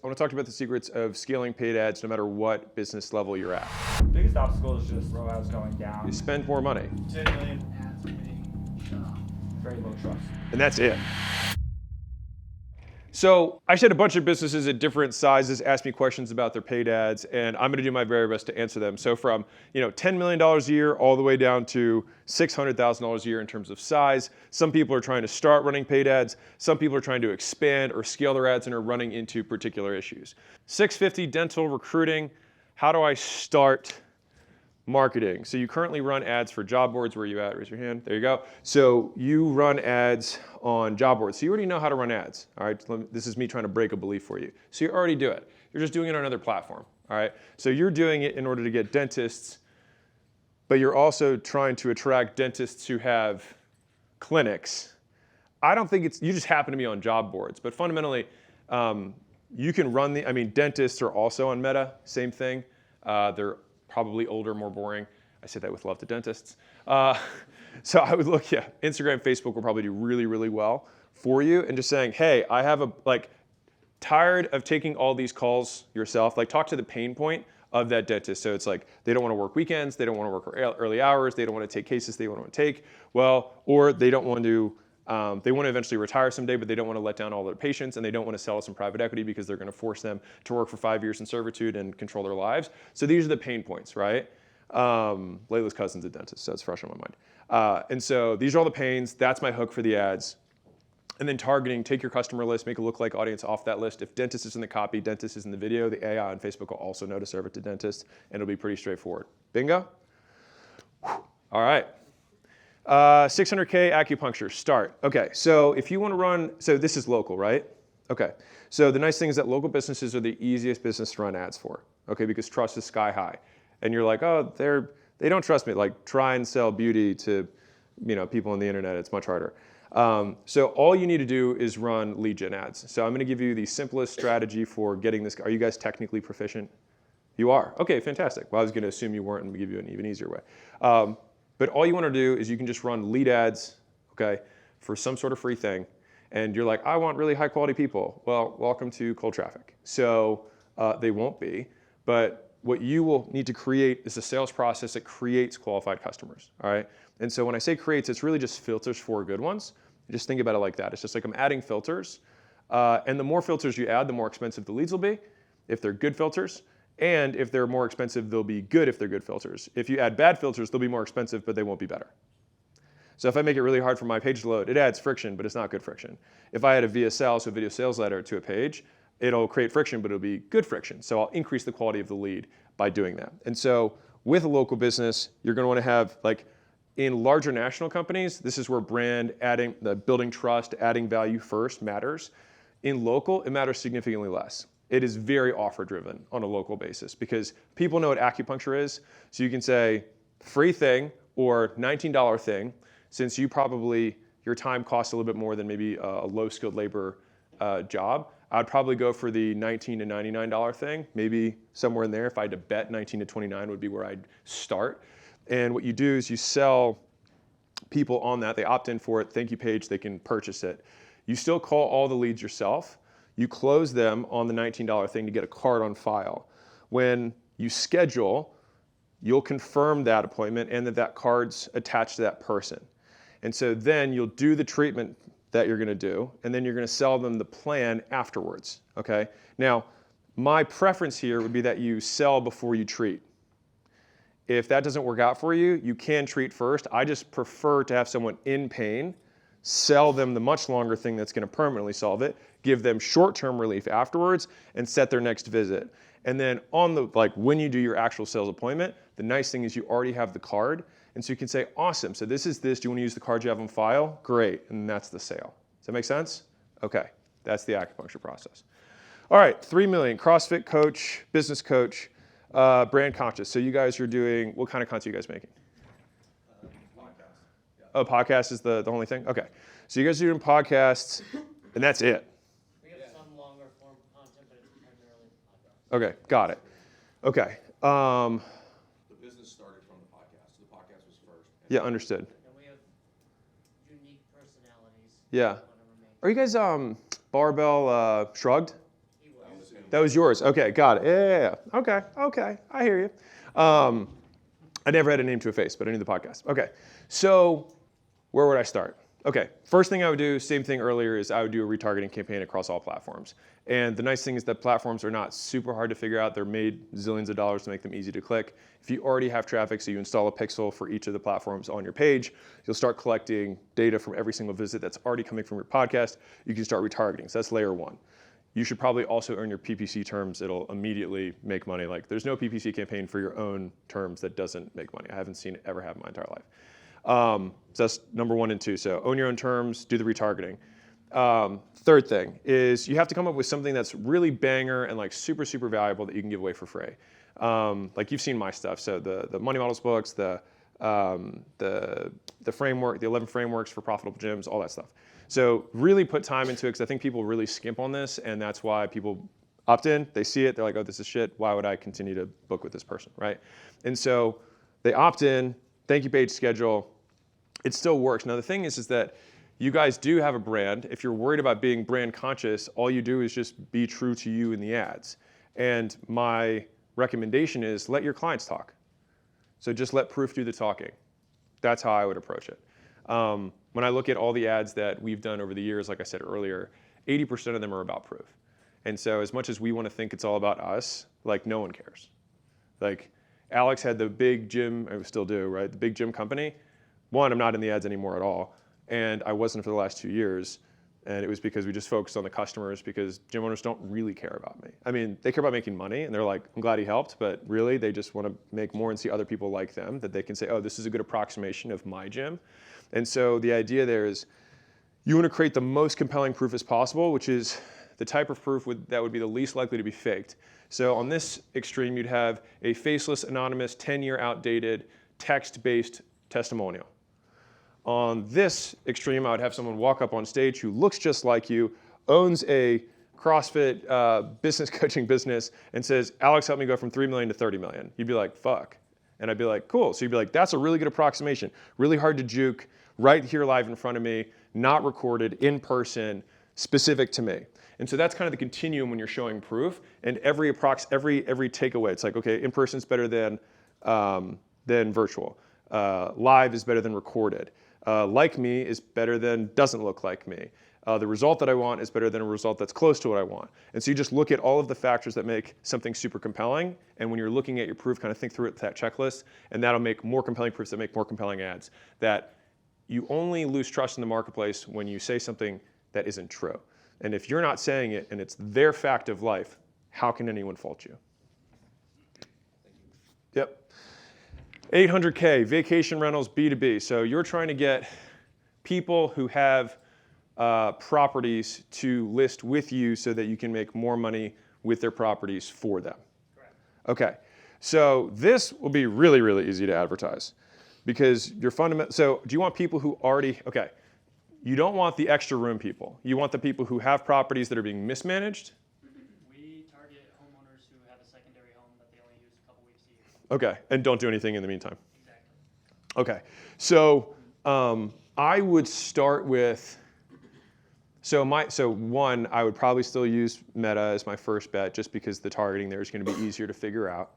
I want to talk about the secrets of scaling paid ads no matter what business level you're at. The biggest obstacle is just ROAS going down. You spend more money. 10 million ads a day. Very low trust. And that's it. So I had a bunch of businesses at different sizes ask me questions about their paid ads, and I'm going to do my very best to answer them. So from $10 million a year all the way down to $600,000 a year in terms of size. Some people are trying to start running paid ads. Some people are trying to expand or scale their ads and are running into particular issues. 650 dental recruiting. How do I start marketing? So you currently run ads for job boards. Where are you at? Raise your hand. There you go. So you run ads on job boards. So you already know how to run ads. All right. This is me trying to break a belief for you. So you already do it. You're just doing it on another platform. All right. So you're doing it in order to get dentists, but you're also trying to attract dentists who have clinics. I don't think you just happen to be on job boards, but fundamentally, you can run dentists are also on Meta. Same thing. They're probably older, more boring. I say that with love to dentists. So I would look, Instagram, Facebook will probably do really, really well for you. And just saying, hey, I have tired of taking all these calls yourself. Talk to the pain point of that dentist. So it's they don't want to work weekends. They don't want to work early hours. They don't want to take cases they want to take. Or they don't want to, they want to eventually retire someday, but they don't want to let down all their patients, and they don't want to sell some private equity because they're going to force them to work for 5 years in servitude and control their lives. So these are the pain points, right? Layla's cousin's a dentist, so it's fresh on my mind. And so these are all the pains. That's my hook for the ads. And then targeting, take your customer list, make a lookalike audience off that list. If dentist is in the copy, dentist is in the video, the AI on Facebook will also know to serve it to dentists, and it'll be pretty straightforward. Bingo? All right. 600K acupuncture, start. Okay, so if you want to run, so this is local, right? Okay, so the nice thing is that local businesses are the easiest business to run ads for, okay, because trust is sky high. And you're like, oh, they don't trust me. Try and sell beauty to people on the internet, it's much harder. So all you need to do is run lead gen ads. So I'm going to give you the simplest strategy for getting this. Are you guys technically proficient? You are. Okay, fantastic. Well, I was going to assume you weren't and give you an even easier way. But all you want to do is you can just run lead ads, okay, for some sort of free thing. And you're like, I want really high quality people. Well, welcome to cold traffic. So they won't be. But what you will need to create is a sales process that creates qualified customers, all right? And so when I say creates, it's really just filters for good ones. Just think about it like that. It's just I'm adding filters. And the more filters you add, the more expensive the leads will be if they're good filters. And if they're more expensive, they'll be good if they're good filters. If you add bad filters, they'll be more expensive, but they won't be better. So if I make it really hard for my page to load, it adds friction, but it's not good friction. If I add a VSL, so a video sales letter, to a page, it'll create friction, but it'll be good friction. So I'll increase the quality of the lead by doing that. And so with a local business, you're going to want to have, in larger national companies, this is where brand, building trust, adding value first matters. In local, it matters significantly less. It is very offer driven on a local basis because people know what acupuncture is. So you can say free thing or $19 thing, since your time costs a little bit more than maybe a low skilled labor job. I'd probably go for the $19 to $99 thing, maybe somewhere in there. If I had to bet, 19 to 29 would be where I'd start. And what you do is you sell people on that. They opt in for it. Thank you page. They can purchase it. You still call all the leads yourself. You close them on the $19 thing to get a card on file. When you schedule, you'll confirm that appointment and that card's attached to that person. And so then you'll do the treatment that you're going to do, and then you're going to sell them the plan afterwards, okay? Now, my preference here would be that you sell before you treat. If that doesn't work out for you, you can treat first. I just prefer to have someone in pain, sell them the much longer thing that's going to permanently solve it, give them short-term relief afterwards, and set their next visit. And then on when you do your actual sales appointment, the nice thing is you already have the card, and so you can say, awesome, so this is this. Do you want to use the card you have on file? Great, and that's the sale. Does that make sense? Okay, that's the acupuncture process. All right, 3 million, CrossFit coach, business coach, brand conscious. So you guys are doing, what kind of content are you guys making? Podcast. Oh, podcast is the only thing? Okay. So you guys are doing podcasts, and that's it. We have some longer form content, but it's primarily podcast. Okay, got it. Okay. The business started from the podcast. The podcast was first. Yeah, understood. And we have unique personalities. Yeah. Are you guys Barbell Shrugged? He was. That was yours. Okay, got it. Yeah. Okay, I hear you. I never had a name to a face, but I knew the podcast. Okay, so where would I start? Okay, first thing I would do, same thing earlier, is I would do a retargeting campaign across all platforms. And the nice thing is that platforms are not super hard to figure out. They're made zillions of dollars to make them easy to click. If you already have traffic, so you install a pixel for each of the platforms on your page, you'll start collecting data from every single visit that's already coming from your podcast. You can start retargeting. So that's layer one. You should probably also earn your PPC terms. It'll immediately make money. Like, there's no PPC campaign for your own terms that doesn't make money. I haven't seen it ever have in my entire life. So that's number 1 and 2. So own your own terms, do the retargeting. Third thing is you have to come up with something that's really banger and like super, super valuable that you can give away for free. Like, you've seen my stuff. So the money models books, the framework, the 11 frameworks for profitable gyms, all that stuff. So really put time into it, because I think people really skimp on this, and that's why people opt in. They see it, they're like, oh, this is shit. Why would I continue to book with this person, right? And so they opt in, thank you page schedule. It still works. Now the thing is that you guys do have a brand. If you're worried about being brand conscious, all you do is just be true to you in the ads. And my recommendation is let your clients talk. So just let proof do the talking. That's how I would approach it. When I look at all the ads that we've done over the years, like I said earlier, 80% of them are about proof. And so as much as we want to think it's all about us, like, no one cares. Like, Alex had the big gym, I still do, right? The big gym company. One, I'm not in the ads anymore at all. And I wasn't for the last 2 years. And it was because we just focused on the customers, because gym owners don't really care about me. I mean, they care about making money, and they're like, I'm glad he helped, but really they just want to make more and see other people like them, that they can say, oh, this is a good approximation of my gym. And so the idea there is you want to create the most compelling proof as possible, which is the type of proof that would be the least likely to be faked. So on this extreme, you'd have a faceless, anonymous, 10-year outdated, text-based testimonial. On this extreme, I would have someone walk up on stage who looks just like you, owns a CrossFit business coaching business, and says, Alex helped me go from 3 million to 30 million. You'd be like, fuck. And I'd be like, cool. So you'd be like, that's a really good approximation. Really hard to juke, right here live in front of me, not recorded, in person, specific to me. And so that's kind of the continuum when you're showing proof. And every takeaway, it's like, okay, in person is better than virtual. Live is better than recorded. Like me is better than doesn't look like me. The result that I want is better than a result that's close to what I want. And so you just look at all of the factors that make something super compelling. And when you're looking at your proof, kind of think through it, that checklist, and that'll make more compelling proofs that make more compelling ads. That you only lose trust in the marketplace when you say something that isn't true. And if you're not saying it and it's their fact of life, how can anyone fault you? Yep. 800K, vacation rentals, B2B. So you're trying to get people who have properties to list with you so that you can make more money with their properties for them. Correct. Okay, so this will be really, really easy to advertise, because you're fundamental. So do you want people who already, okay, you don't want the extra room people. You want the people who have properties that are being mismanaged. We target homeowners who have a secondary home that they only use a couple weeks a year. Okay, and don't do anything in the meantime. Exactly. Okay, so I would start with, so one, I would probably still use Meta as my first bet, just because the targeting there is going to be easier to figure out.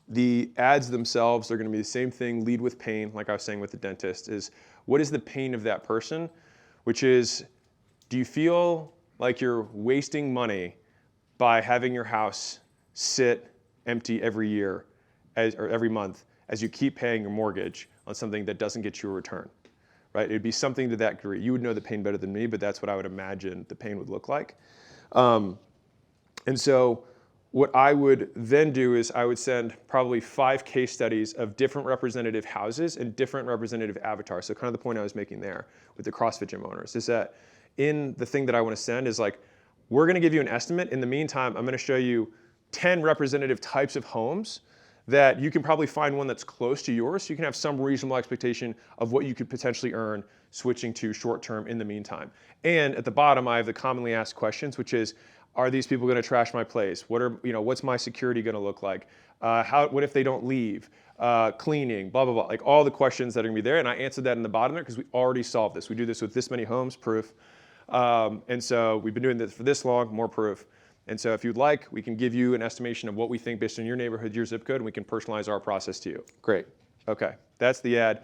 The ads themselves are going to be the same thing, lead with pain, like I was saying with the dentist, is what is the pain of that person? Which is, do you feel like you're wasting money by having your house sit empty every year or every month as you keep paying your mortgage on something that doesn't get you a return, right? It'd be something to that degree. You would know the pain better than me, but that's what I would imagine the pain would look like. And so what I would then do is I would send probably 5 case studies of different representative houses and different representative avatars. So kind of the point I was making there with the CrossFit gym owners is that in the thing that I want to send is like, we're going to give you an estimate. In the meantime, I'm going to show you 10 representative types of homes that you can probably find one that's close to yours, so you can have some reasonable expectation of what you could potentially earn switching to short-term in the meantime. And at the bottom, I have the commonly asked questions, which is, are these people going to trash my place? What's my security going to look like? What if they don't leave? Cleaning, blah, blah, blah. Like all the questions that are going to be there. And I answered that in the bottom there because we already solved this. We do this with this many homes, proof. And so we've been doing this for this long, more proof. And so if you'd like, we can give you an estimation of what we think based on your neighborhood, your zip code, and we can personalize our process to you. Great. Okay, that's the ad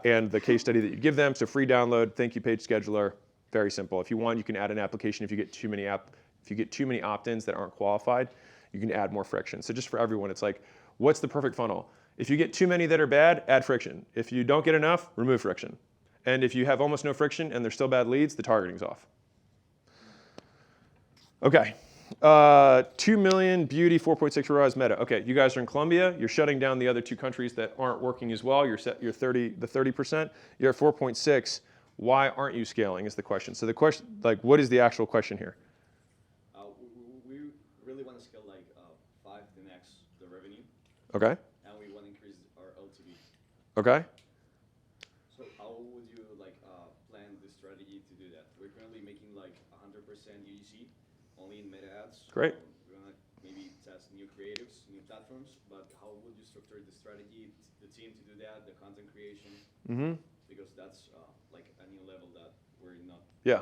and the case study that you give them. So free download, thank you page scheduler, very simple. If you want, you can add an application. If you get too many opt-ins that aren't qualified, you can add more friction. So just for everyone, it's like, what's the perfect funnel? If you get too many that are bad, add friction. If you don't get enough, remove friction. And if you have almost no friction and they're still bad leads, the targeting's off. Okay. 2 million beauty, 4.6 ROAS Meta. Okay, you guys are in Colombia. You're shutting down the other 2 countries that aren't working as well. You're 30%. You're at 4.6. Why aren't you scaling is the question. So the question, like, what is the actual question here? We really want to scale like 5-10x the revenue, Okay. and we want to increase our LTV. Okay. So how would you like plan the strategy to do that? We're currently making like 100% UGC, only in meta ads. Great. We want to maybe test new creatives, new platforms, but how would you structure the strategy, the team to do that, the content creation? Mm-hmm. Because that's like a new level that we're not. Yeah.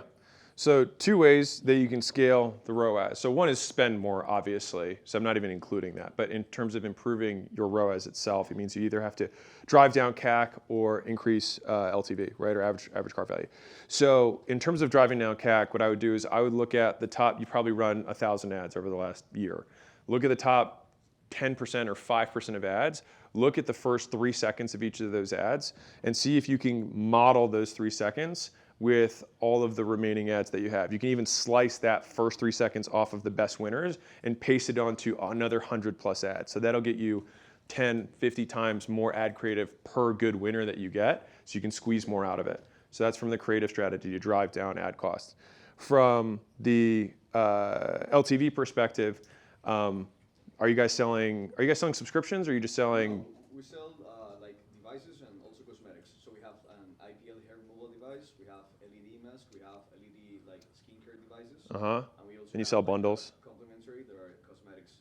So 2 ways that you can scale the ROAS. So one is spend more, obviously. So I'm not even including that. But in terms of improving your ROAS itself, it means you either have to drive down CAC or increase LTV, right, or average cart value. So in terms of driving down CAC, what I would do is I would look at the top. You probably run 1,000 ads over the last year. Look at the top 10% or 5% of ads. Look at the first 3 seconds of each of those ads and see if you can model those 3 seconds with all of the remaining ads that you have. You can even slice that first 3 seconds off of the best winners and paste it onto another 100+ ads. So that'll get you 10, 50 times more ad creative per good winner that you get, so you can squeeze more out of it. So that's from the creative strategy to drive down ad costs. From the LTV perspective, are you guys selling subscriptions, or are you just selling? We sell like devices and also cosmetics. So we have an IPL hair removal device, we have LED mask, we have LED like skincare devices, Uh-huh. and we also And you have, sell like, bundles? Complementary, there are cosmetics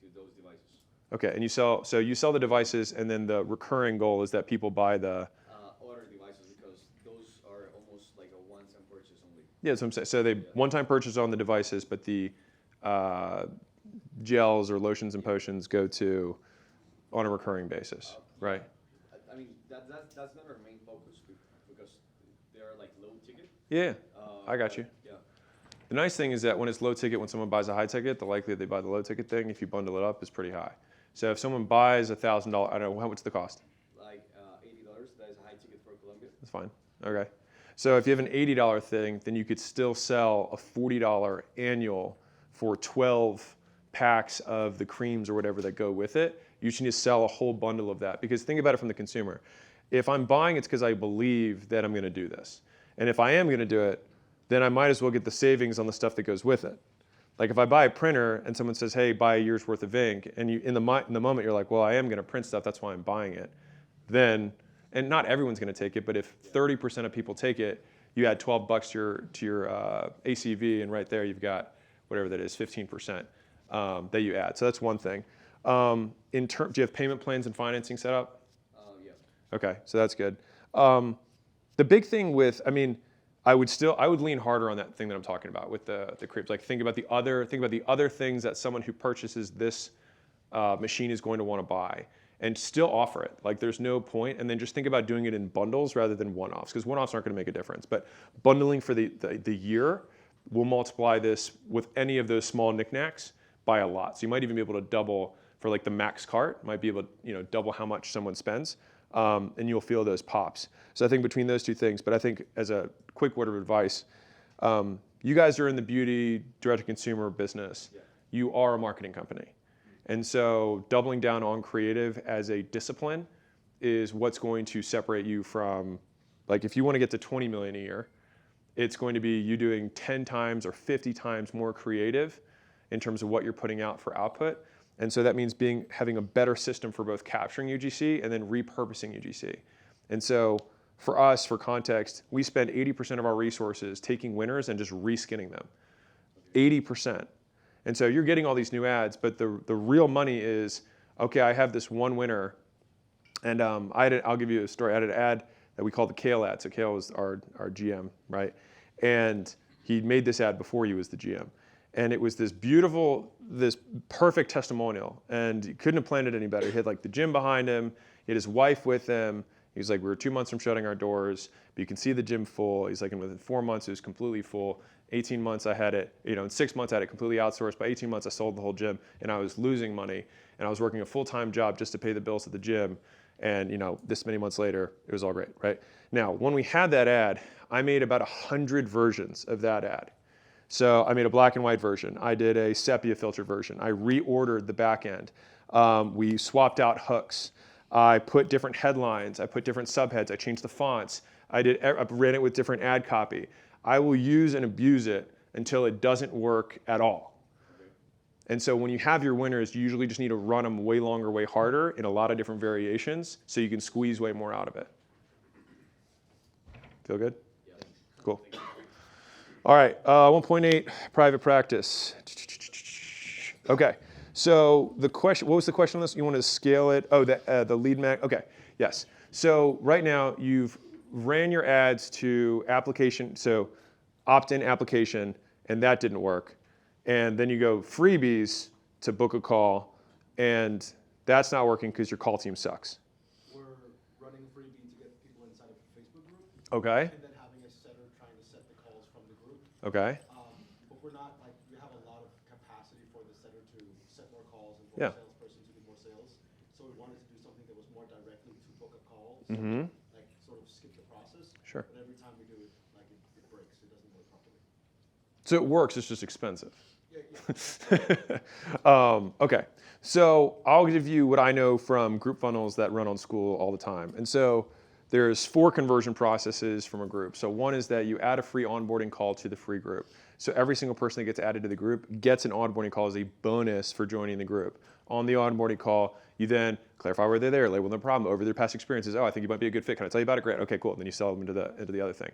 to those devices. Okay, and you sell the devices, and then the recurring goal is that people buy the. Other devices, because those are almost like a one-time purchase only. Yeah, that's what I'm saying. So they one-time purchase on the devices, but the gels or lotions and potions go to on a recurring basis, right? I mean, that's not our main focus because they are like low ticket. Yeah, I got you. Yeah. The nice thing is that when it's low ticket, when someone buys a high ticket, the likelihood they buy the low ticket thing, if you bundle it up, is pretty high. So if someone buys $1,000, I don't know, what's the cost? Like $80, that is a high ticket for Colombia. That's fine. Okay. So if you have an $80 thing, then you could still sell a $40 annual for 12 packs of the creams or whatever that go with it. You should just sell a whole bundle of that, because think about it from the consumer. If I'm buying, it's because I believe that I'm going to do this. And if I am going to do it, then I might as well get the savings on the stuff that goes with it. Like if I buy a printer and someone says, hey, buy a year's worth of ink, and you in the moment you're like, well, I am going to print stuff, that's why I'm buying it. Then, and not everyone's going to take it, but if 30% of people take it, you add $12 to your ACV, and right there you've got whatever that is, 15% that you add. So that's one thing. Do you have payment plans and financing set up? Yeah. Okay, so that's good. The big thing with, I would lean harder on that thing that I'm talking about with the creeps. Like think about the other things that someone who purchases this machine is going to want to buy, and still offer it. Like there's no point, and then just think about doing it in bundles rather than one-offs, because one-offs aren't going to make a difference. But bundling for the year will multiply this with any of those small knickknacks by a lot. So you might even be able to double for like the max cart, might be able to double how much someone spends, and you'll feel those pops. So I think between those two things, but I think as a quick word of advice, you guys are in the beauty direct-to-consumer business. Yeah. You are a marketing company. And so doubling down on creative as a discipline is what's going to separate you from, like if you want to get to 20 million a year, it's going to be you doing 10 times or 50 times more creative in terms of what you're putting out for output. And so that means having a better system for both capturing UGC and then repurposing UGC. And so for us, for context, we spend 80% of our resources taking winners and just reskinning them. 80%. And so you're getting all these new ads, but the real money is, okay, I have this one winner, and I'll give you a story. I had an ad that we called the Kale ad. So Kale was our GM, right? And he made this ad before he was the GM. And it was this beautiful, this perfect testimonial. And he couldn't have planned it any better. He had like the gym behind him. He had his wife with him. He was like, we were 2 months from shutting our doors, but you can see the gym full. He's like, and within 4 months, it was completely full. 18 months, I had it, in 6 months, I had it completely outsourced. By 18 months, I sold the whole gym, and I was losing money. And I was working a full-time job just to pay the bills at the gym. And, this many months later, it was all great, right? Now, when we had that ad, I made about 100 versions of that ad. So I made a black and white version. I did a sepia filter version. I reordered the back end. We swapped out hooks. I put different headlines. I put different subheads. I changed the fonts. I ran it with different ad copy. I will use and abuse it until it doesn't work at all. And so when you have your winners, you usually just need to run them way longer, way harder in a lot of different variations so you can squeeze way more out of it. Feel good? Yeah. Cool. All right, 1.8, private practice. Okay, so the question, what was the question on this? You wanted to scale it? Oh, the lead mag, okay, yes. So right now you've ran your ads to application, so opt-in application, and that didn't work. And then you go freebies to book a call, and that's not working because your call team sucks. We're running a freebie to get people inside of a Facebook group, Okay, and then having a setter trying to set the calls from the group. okay, But we're not like, we have a lot of capacity for the setter to set more calls and for Yeah. the salesperson to do more sales. So we wanted to do something that was more directly to book a call, so Mhm. like sort of skip the process. Sure. But every time we do it, like it breaks, it doesn't work properly. So it works, it's just expensive. Yeah. Okay, so I'll give you what I know from group funnels that run on school all the time. And so there's 4 conversion processes from a group. So one is that you add a free onboarding call to the free group. So every single person that gets added to the group gets an onboarding call as a bonus for joining the group. On the onboarding call, you then clarify where they're there, label their problem, over their past experiences. Oh, I think you might be a good fit. Can I tell you about it? Great. Okay, cool. And then you sell them into the other thing.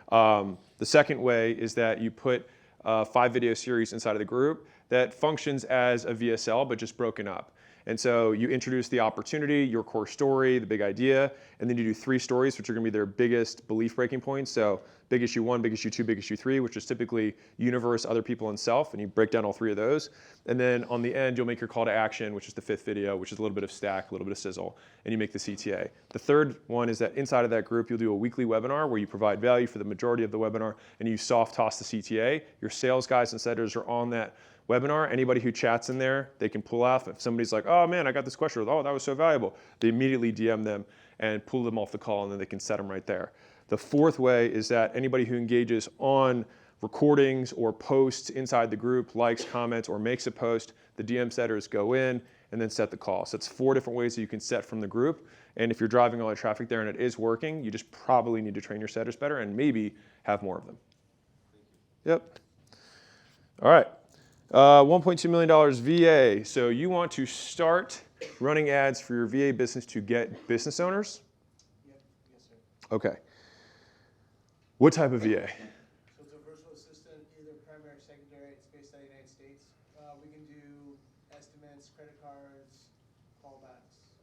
The second way is that you put 5 video series inside of the group that functions as a VSL, but just broken up. And so you introduce the opportunity, your core story, the big idea, and then you do 3 stories, which are going to be their biggest belief breaking points. So big issue 1, big issue 2, big issue 3, which is typically universe, other people, and self, and you break down all 3 of those. And then on the end, you'll make your call to action, which is the 5th video, which is a little bit of stack, a little bit of sizzle, and you make the CTA. The third one is that inside of that group, you'll do a weekly webinar where you provide value for the majority of the webinar, and you soft toss the CTA. Your sales guys and setters are on that webinar. Anybody who chats in there, they can pull off. If somebody's like, oh man, I got this question, oh, that was so valuable, they immediately DM them and pull them off the call, and then they can set them right there. The fourth way is that anybody who engages on recordings or posts inside the group, likes, comments, or makes a post, the DM setters go in and then set the call. So it's 4 different ways that you can set from the group. And if you're driving all the traffic there and it is working, you just probably need to train your setters better and maybe have more of them. Yep. All right. $1.2 million VA. So you want to start running ads for your VA business to get business owners? Yep. Yes, sir. Okay. What type of VA? So it's a virtual assistant, either primary or secondary. It's based out of the United States. We can do estimates, credit cards, callbacks,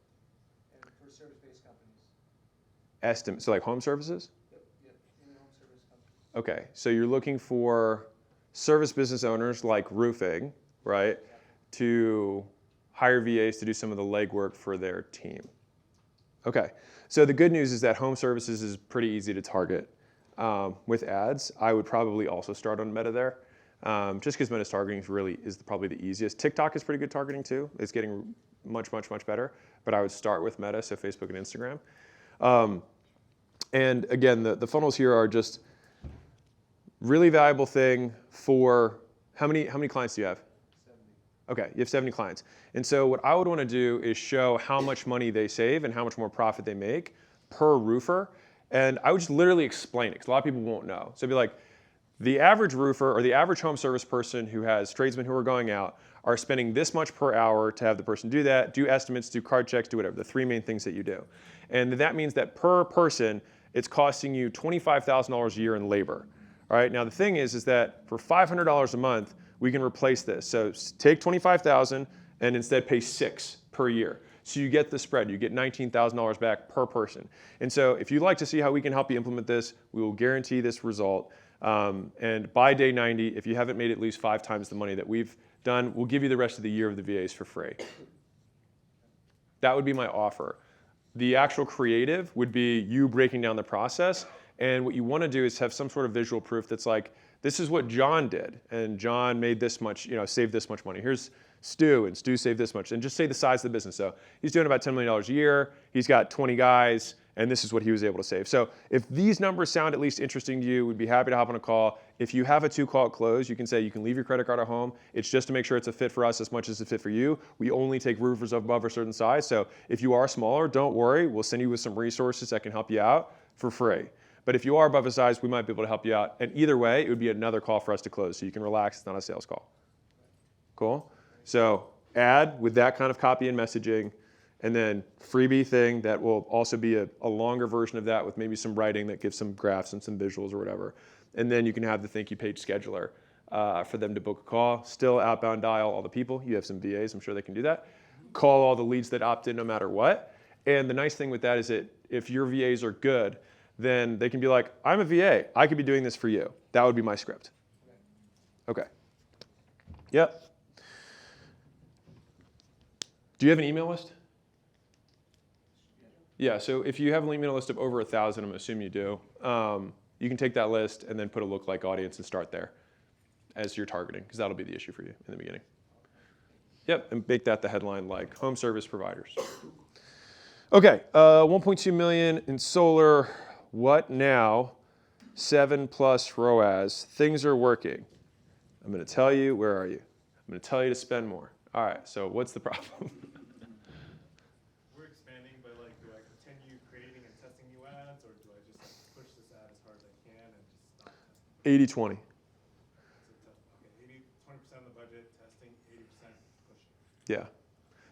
and for service-based companies. So like home services? Yep. In-home service companies. Okay. So you're looking for service business owners like roofing, right, to hire VAs to do some of the legwork for their team. Okay. So the good news is that home services is pretty easy to target. With ads, I would probably also start on Meta there, just because Meta's targeting is probably the easiest. TikTok is pretty good targeting too. It's getting much better, but I would start with Meta, so Facebook and Instagram. And again, the funnels here are just really valuable thing for, how many clients do you have? 70. Okay, you have 70 clients. And so what I would want to do is show how much money they save and how much more profit they make per roofer. And I would just literally explain it, because a lot of people won't know. So it'd be like, the average roofer or the average home service person who has tradesmen who are going out are spending this much per hour to have the person do that, do estimates, do card checks, do whatever, the 3 main things that you do. And that means that per person, it's costing you $25,000 a year in labor. All right, now the thing is that for $500 a month, we can replace this. So take $25,000 and instead pay $6,000 per year. So you get the spread, you get $19,000 back per person. And so if you'd like to see how we can help you implement this, we will guarantee this result. And by day 90, if you haven't made at least 5 times the money that we've done, we'll give you the rest of the year of the VAs for free. That would be my offer. The actual creative would be you breaking down the process. And what you want to do is have some sort of visual proof that's like, this is what John did. And John made this much, saved this much money. Here's Stu, and Stu saved this much. And just say the size of the business. So he's doing about $10 million a year. He's got 20 guys. And this is what he was able to save. So if these numbers sound at least interesting to you, we'd be happy to hop on a call. If you have a 2-call close, you can say you can leave your credit card at home. It's just to make sure it's a fit for us as much as it's a fit for you. We only take roofers above a certain size. So if you are smaller, don't worry. We'll send you with some resources that can help you out for free. But if you are above a size, we might be able to help you out. And either way, it would be another call for us to close. So you can relax. It's not a sales call. Cool? So add with that kind of copy and messaging. And then freebie thing that will also be a longer version of that with maybe some writing that gives some graphs and some visuals or whatever. And then you can have the thank you page scheduler for them to book a call. Still outbound dial all the people. You have some VAs, I'm sure they can do that. Call all the leads that opt in no matter what. And the nice thing with that is that if your VAs are good, then they can be like, I'm a VA. I could be doing this for you. That would be my script. Okay. Yep. Do you have an email list? Yeah, so if you have an email list of over 1,000, I'm assuming you do, you can take that list and then put a lookalike audience and start there as you're targeting, because that'll be the issue for you in the beginning. Yep, and make that the headline like home service providers. Okay, 1.2 million in solar. What now? 7+ ROAS. Things are working. I'm going to tell you, where are you? I'm going to tell you to spend more. All right, so what's the problem? Do I continue creating and testing new ads, or do I just push this ad as hard as I can and just stop testing? 80-20. Okay, 20% of the budget testing, 80% pushing. Yeah.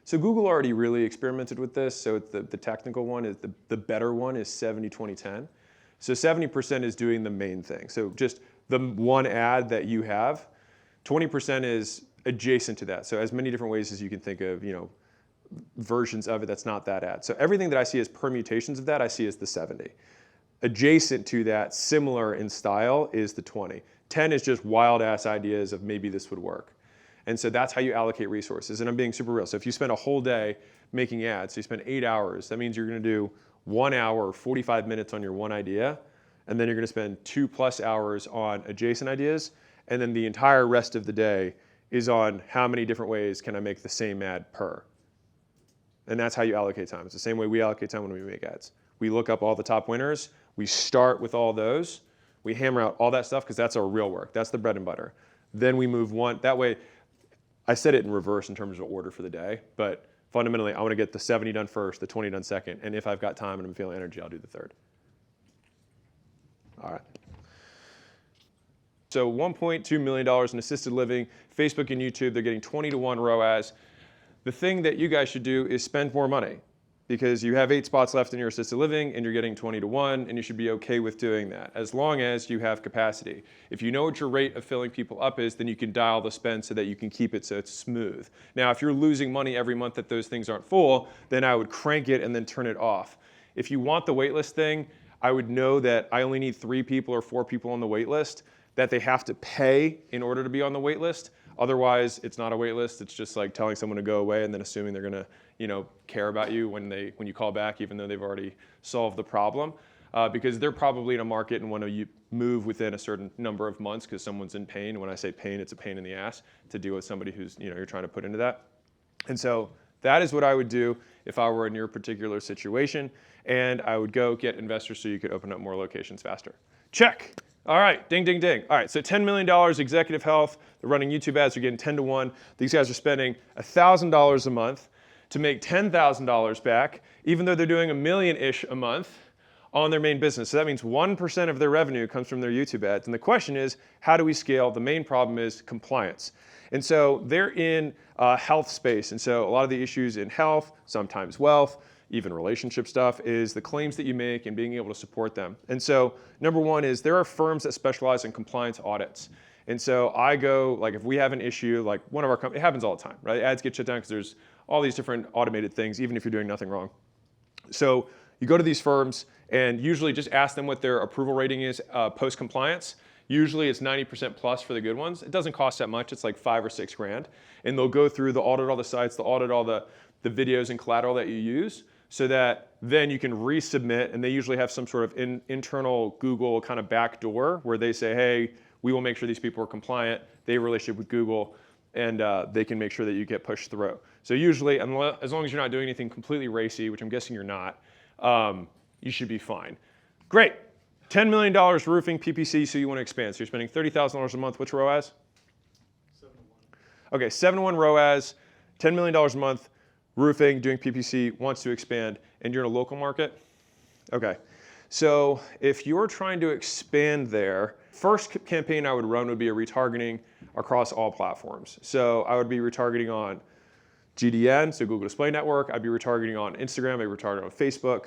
So Google already really experimented with this. So the technical one is the better one is 70-20-10. So 70% is doing the main thing. So just the one ad that you have. 20% is adjacent to that. So as many different ways as you can think of, versions of it that's not that ad. So everything that I see as permutations of that, I see as the 70. Adjacent to that, similar in style, is the 20. 10 is just wild ass ideas of maybe this would work. And so that's how you allocate resources. And I'm being super real. So if you spend a whole day making ads, so you spend 8 hours, that means you're going to do 1 hour or 45 minutes on your one idea, and then you're going to spend 2+ hours on adjacent ideas, and then the entire rest of the day is on how many different ways can I make the same ad per. And that's how you allocate time. It's the same way we allocate time when we make ads. We look up all the top winners. We start with all those. We hammer out all that stuff because that's our real work. That's the bread and butter. Then we move one. That way, I said it in reverse in terms of order for the day. But fundamentally, I want to get the 70 done first, the 20 done second. And if I've got time and I'm feeling energy, I'll do the third. All right. So $1.2 million in assisted living. Facebook and YouTube, they're getting 20-to-1 ROAS. The thing that you guys should do is spend more money because you have 8 spots left in your assisted living and you're getting 20-to-1, and you should be okay with doing that as long as you have capacity. If you know what your rate of filling people up is, then you can dial the spend so that you can keep it so it's smooth. Now, if you're losing money every month that those things aren't full, then I would crank it and then turn it off. If you want the waitlist thing, I would know that I only need 3 people or 4 people on the waitlist, that they have to pay in order to be on the waitlist. Otherwise, it's not a wait list. It's just like telling someone to go away and then assuming they're going to, care about you when you call back, even though they've already solved the problem. Because they're probably in a market and want to move within a certain number of months because someone's in pain. When I say pain, it's a pain in the ass to deal with somebody who's, you're trying to put into that. And so that is what I would do if I were in your particular situation. And I would go get investors so you could open up more locations faster. Check. All right, ding, ding, ding. All right, so $10 million executive health. They're running YouTube ads. They're getting 10-to-1. These guys are spending $1,000 a month to make $10,000 back, even though they're doing $1 million-ish a month on their main business. So that means 1% of their revenue comes from their YouTube ads. And the question is, how do we scale? The main problem is compliance. And so they're in health space. And so a lot of the issues in health, sometimes wealth, even relationship stuff, is the claims that you make and being able to support them. And so number one is there are firms that specialize in compliance audits. And so I go, like if we have an issue, like one of our companies, it happens all the time, right? Ads get shut down because there's all these different automated things, even if you're doing nothing wrong. So you go to these firms and usually just ask them what their approval rating is post-compliance. Usually it's 90% plus for the good ones. It doesn't cost that much. It's like $5 or $6 grand. And they'll go through, they'll audit all the sites, they'll audit all the videos and collateral that you use, so that then you can resubmit, and they usually have some sort of internal Google kind of backdoor where they say, hey, we will make sure these people are compliant. They have a relationship with Google, and they can make sure that you get pushed through. So usually, as long as you're not doing anything completely racy, which I'm guessing you're not, you should be fine. Great. $10 million roofing PPC, so you want to expand. So you're spending $30,000 a month. What's ROAS? 7 to 1. Okay, 7-to-1 ROAS, $10 million a month, roofing, doing PPC, wants to expand, and you're in a local market? Okay. So if you're trying to expand there, first campaign I would run would be a retargeting across all platforms. So I would be retargeting on GDN, so Google Display Network. I'd be retargeting on Instagram. I'd be retargeting on Facebook.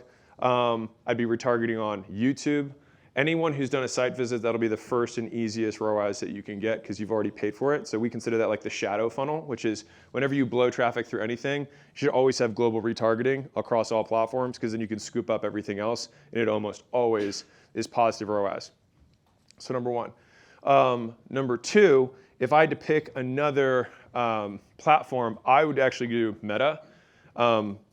I'd be retargeting on YouTube. Anyone who's done a site visit, that'll be the first and easiest ROAS that you can get because you've already paid for it. So we consider that like the shadow funnel, which is whenever you blow traffic through anything, you should always have global retargeting across all platforms because then you can scoop up everything else, and it almost always is positive ROAS. So number one. Number two, if I had to pick another platform, I would actually do Meta.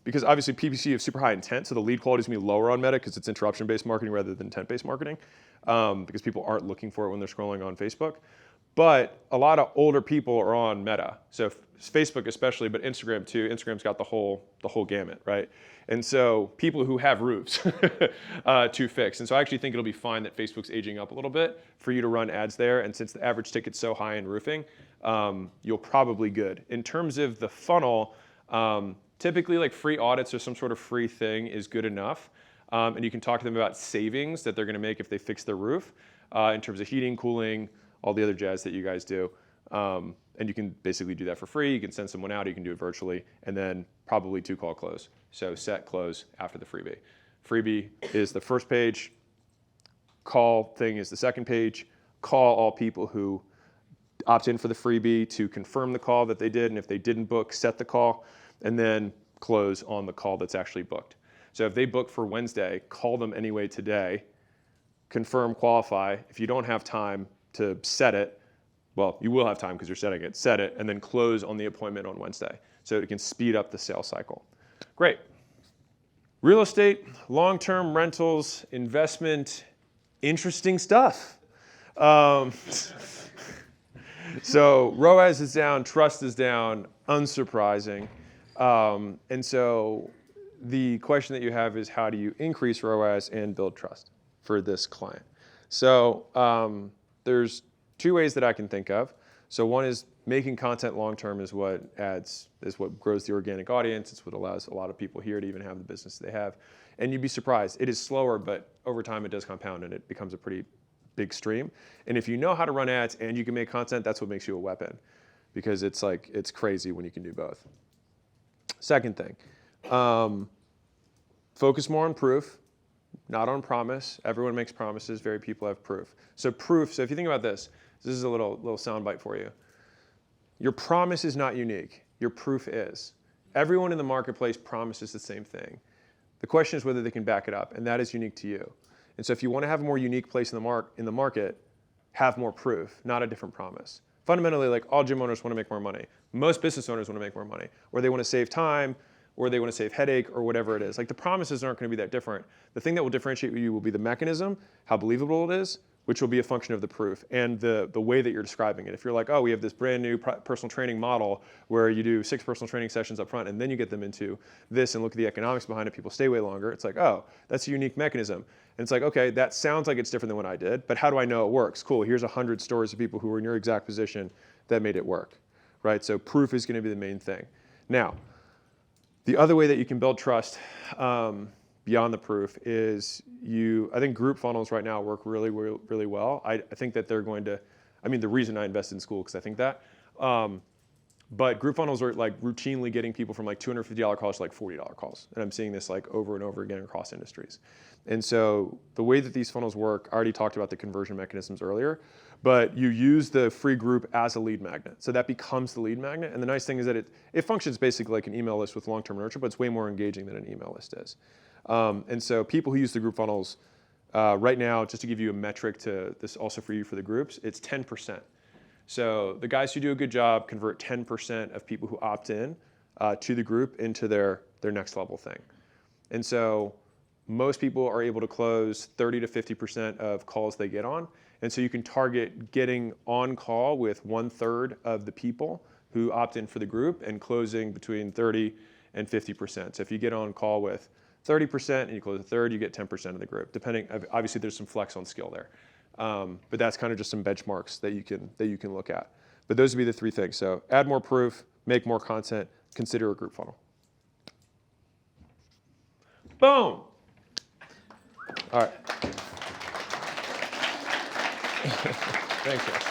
Because obviously PPC have super high intent, so the lead quality is going to be lower on Meta because it's interruption-based marketing rather than intent-based marketing, because people aren't looking for it when they're scrolling on Facebook. But a lot of older people are on Meta, so Facebook especially, but Instagram too. Instagram's got the whole gamut, right? And so people who have roofs to fix. And so I actually think it'll be fine that Facebook's aging up a little bit for you to run ads there. And since the average ticket's so high in roofing, you'll probably good. In terms of the funnel, typically like free audits or some sort of free thing is good enough. And you can talk to them about savings that they're going to make if they fix their roof in terms of heating, cooling, all the other jazz that you guys do. And you can basically do that for free. You can send someone out, you can do it virtually, and then probably 2-call close. So set, close after the freebie. Freebie is the first page. Call thing is the second page. Call all people who opt in for the freebie to confirm the call that they did. And if they didn't book, set the call. And then close on the call that's actually booked. So if they book for Wednesday, call them anyway today, confirm, qualify. If you don't have time to set it, well, you will have time because you're setting it, set it, and then close on the appointment on Wednesday. So it can speed up the sales cycle. Great. Real estate, long-term rentals, investment, interesting stuff. So ROAS is down, trust is down, unsurprising. And so the question that you have is how do you increase ROAS and build trust for this client? So there's 2 ways that I can think of. So one is making content long-term is what grows the organic audience. It's what allows a lot of people here to even have the business they have. And you'd be surprised. It is slower, but over time it does compound and it becomes a pretty big stream. And if you know how to run ads and you can make content, that's what makes you a weapon, because it's crazy when you can do both. Second thing, focus more on proof, not on promise. Everyone makes promises, very few people have proof. So proof, so if you think about this is a little soundbite for you. Your promise is not unique, your proof is. Everyone in the marketplace promises the same thing. The question is whether they can back it up, and that is unique to you. And so if you want to have a more unique place in the market, have more proof, not a different promise. Fundamentally, like all gym owners want to make more money. Most business owners want to make more money, or they want to save time, or they want to save headache, or whatever it is. Like the promises aren't going to be that different. The thing that will differentiate you will be the mechanism, how believable it is, which will be a function of the proof and the way that you're describing it. If you're like, oh, we have this brand new personal training model where you do 6 personal training sessions up front and then you get them into this and look at the economics behind it, people stay way longer. It's like, oh, that's a unique mechanism. And it's like, okay, that sounds like it's different than what I did, but how do I know it works? Cool, here's 100 stories of people who were in your exact position that made it work, right? So proof is going to be the main thing. Now, the other way that you can build trust beyond the proof is I think group funnels right now work really, really, really well. I think that they're going to, the reason I invested in school, because I think that, but group funnels are like routinely getting people from like $250 calls to like $40 calls. And I'm seeing this like over and over again across industries. And so the way that these funnels work, I already talked about the conversion mechanisms earlier, but you use the free group as a lead magnet. So that becomes the lead magnet. And the nice thing is that it functions basically like an email list with long-term nurture, but it's way more engaging than an email list is. And so people who use the group funnels Right now, just to give you a metric to this also for you for the groups, it's 10%. So the guys who do a good job convert 10% of people who opt in to the group into their next level thing. And so most people are able to close 30 to 50% of calls they get on. And so you can target getting on call with 1/3 of the people who opt in for the group and closing between 30 and 50%. So if you get on call with 30% and you close a third, you get 10% of the group. Depending, obviously there's some flex on skill there. But that's kind of just some benchmarks that you can look at. But those would be the three things. So add more proof, make more content, consider a group funnel. Boom. All right. Thanks, guys.